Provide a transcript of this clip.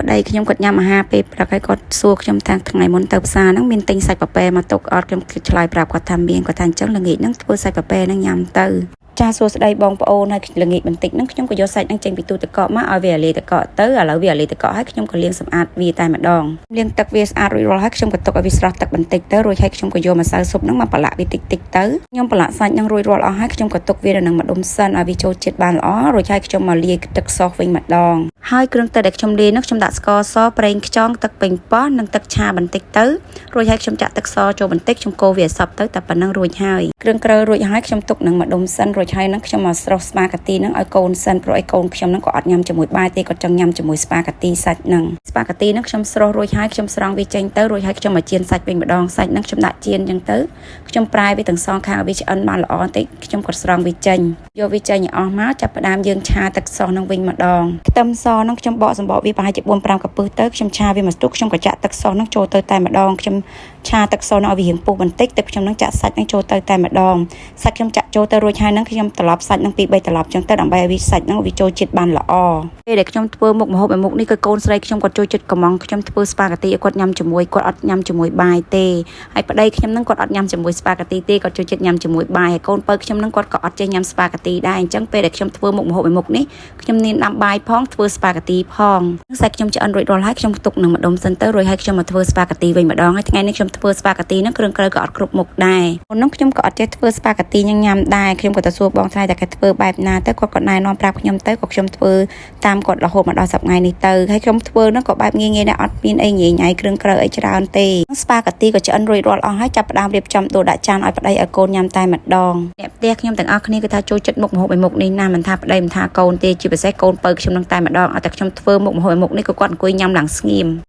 ប្តីខ្ញុំគាត់ញ៉ាំអាហារពេលព្រឹកហើយគាត់សួរខ្ញុំថាថ្ងៃមុនទៅផ្សារហ្នឹងមានទិញសាច់ប៉ាប៉ែមកទុកអត់ខ្ញុំឆ្លើយប្រាប់គាត់ថាមានគាត់ថាអញ្ចឹងល្ងាចហ្នឹងធ្វើសាច់ប៉ាប៉ែហ្នឹងញ៉ាំទៅចាសួស្ដីបងប្អូនហើយល្ងាចបន្តិចហ្នឹងខ្ញុំក៏យកសាច់ហ្នឹងចេញពីទូទឹកកកមកឲ្យវាលាយទឹកកកទៅឥឡូវវាលាយទឹកកកហើយខ្ញុំក៏លាងសម្អាតវាតែម្ដងលាងទឹកវាស្អាតរួចរាល់ហើយខ្ញុំក៏ទុកឲ្យវាស្រស់ទឹកបន្តិចទៅរួចហើយខ្ញុំក៏យកម្សៅស៊ុបហ្នឹងមកប្រឡាក់វាតិចតិចទៅខ្ញុំប្រឡាក់សាច់ហ្នឹងរួចរាល់អស់ហើយខ្ញុំក៏ទុកវានៅនឹងម្ដុំសិនឲ្យវាចូលជាតិបានល្អរួចហើយខ្ញុំមកលាយទឹកសវិញម្ដងហើយគ្រឿងទឹកដែលខ្ញុំលាយហ្នឹងខ្ញុំដាក់ស្ករសប្រេងខ្យងទឹកប៉េងប៉ោះនិងទឹកឆាបន្តិចទៅរួចហើយខ្ញុំចាក់ទឹកសចូលបន្តិចខ្ញុំកូរវាឲ្យសព្វទៅតែប៉ុណ្្នឹងរួចហើយគ្រឿងក្រើរួចហើយខ្ញុំទុកនឹងម្ដុំសិនរួចហើយហ្នឹងខ្ញុំមកស្រុះស្ប៉ាកាទីហ្នឹងឲ្យកូនសិនព្រោះឲ្យកូនខ្ញុំហ្នឹងក៏អត់ញ៉ាំជាមួយបាយទេគាត់ចង់ញ៉ាំជាមួយស្ប៉ាកាទីសាច់ហ្នឹងស្ប៉ាកាទីហ្នឹងខ្ញុំស្រុះរួចហើយខ្ញុំស្រង់វាចេញទៅរួចហើយខ្ញុំមកចៀនសាច់វិញម្ដងសាច់ហ្នឹងខ្ញុំដាក់ចៀនអញ្ចឹងទៅខ្ញុំប្រែវាទាំងសងខាងឲ្យវាឆ្អិនបានល្អបន្តិចខ្ញុំក៏ស្រង់វាចេញយកវាចេញឲ្យអស់មកចាប់ផ្ដើមយើងឆាទឹកសហ្នឹងវិញម្ដងខ្ទឹមសហ្នឹងខ្ញុំបកសម្បកវាប្រហែលជា 4-5 កាពឹសទៅខ្ញុំឆាវាមួយស្ទុះខ្ញុំក៏ចាក់ទឹកសហ្នឹងចូលទៅតែម្ដងខ្ញុំឆាទឹកសហ្នឹងឲ្យវារៀងពុះបន្តិចទឹកខ្ញុំនឹងចាក់សាច់ហ្នឹងចូលទៅតែម្ដងសាច់ខ្ញុំចាក់ចូលទៅរួចហើយហ្នឹងខ្ញុំត្រឡប់សាច់ហ្នឹងពី3ត្រឡប់ចឹងទៅដើម្បីឲ្យវាសាច់ហ្នឹងវាចូលជាតិបានល្អពេលដែលខ្ញុំធ្វើមុខម្ហូបមួយមុខនេះគឺកូនស្រីខ្ញុំគាត់ចូលចិត្តកំងខ្ញុំធ្វើស្ប៉ាកាទីឲ្យគាត់ញ៉ាំជាមួយគាត់អត់ញ៉ាំជាមួយបាយទេហើយប្តីខ្ញុំហ្នឹងគាត់អត់ញ៉ាំជាមួយស្ប៉ាកាទីទេគាត់ចូលចិត្តញ៉ាំជាមួយបាយហើយកូនបើខ្ញុំហ្នឹងគាត់ក៏អត់ចេះញ៉ាំស្ប៉ាកាទីដែរអញ្ចឹងពេលដែលខ្ញុំធ្វើមុខម្ហូបមួយមុខនេះខ្ញុំមានដាំបាយផងធ្វើស្ប៉ាកាទីផងសាច់ខ្ញុំឆ្អិនរួចរាល់ហើយខ្ញុំទុកនឹងម្ដុំសិនទៅរួចហើយខ្ញុំមកធ្វើស្ប៉ាកាទីវិញម្ដងហើយថ្ងៃនេះខ្ញុំធ្វើស្ប៉ាកាទីហ្នឹងគ្រឿងក្រើក៏អត់គ្រប់មុខដែរអូនហ្នឹងខ្ញុំក៏អត់ចេះធ្វើស្ប៉ាកាទីញ៉ាំដែរខ្ញុំក៏ទៅសួរបងស្រីតែគេធ្វើបែបណាទៅគាត់ក៏ណែនាំប្រាប់ខ្ញុំទៅក៏ខ្ញុំធ្វើតាមគាត់រហូតមកដល់សប្តាហ៍ថ្ងៃនេះទៅហើយខ្ញុំធ្វើហ្នឹងក៏បែបងាយៗដែរអត់មានអីញ៉ៃញ៉ៃគ្រឿងក្រើអីច្រើនទេស្ប៉ាកាទីក៏ឆ្អិនរួចរាល់អស់ហើយចាប់ផ្ដើមរៀបចំដួសដាក់ចានឲ្យប្តីឲ្យកូនញ៉ាំតែម្ដងអ្នកផ្ទះខ្ញុំទាំងអស់គ្នាគឺថាចូលចិត្តមុខម្ហូបមួយមុខនេះណាមិនថាប្តីមិនថាកូនទេជាពិសេសកូនបើខ្ញុំនឹងតែម្ដងឲ្យតែខ្ញុំធ្វើមុខម្ហូបមួយមុខនេះក៏គាត់អង្គុយញ៉ាំឡើងស្ងៀម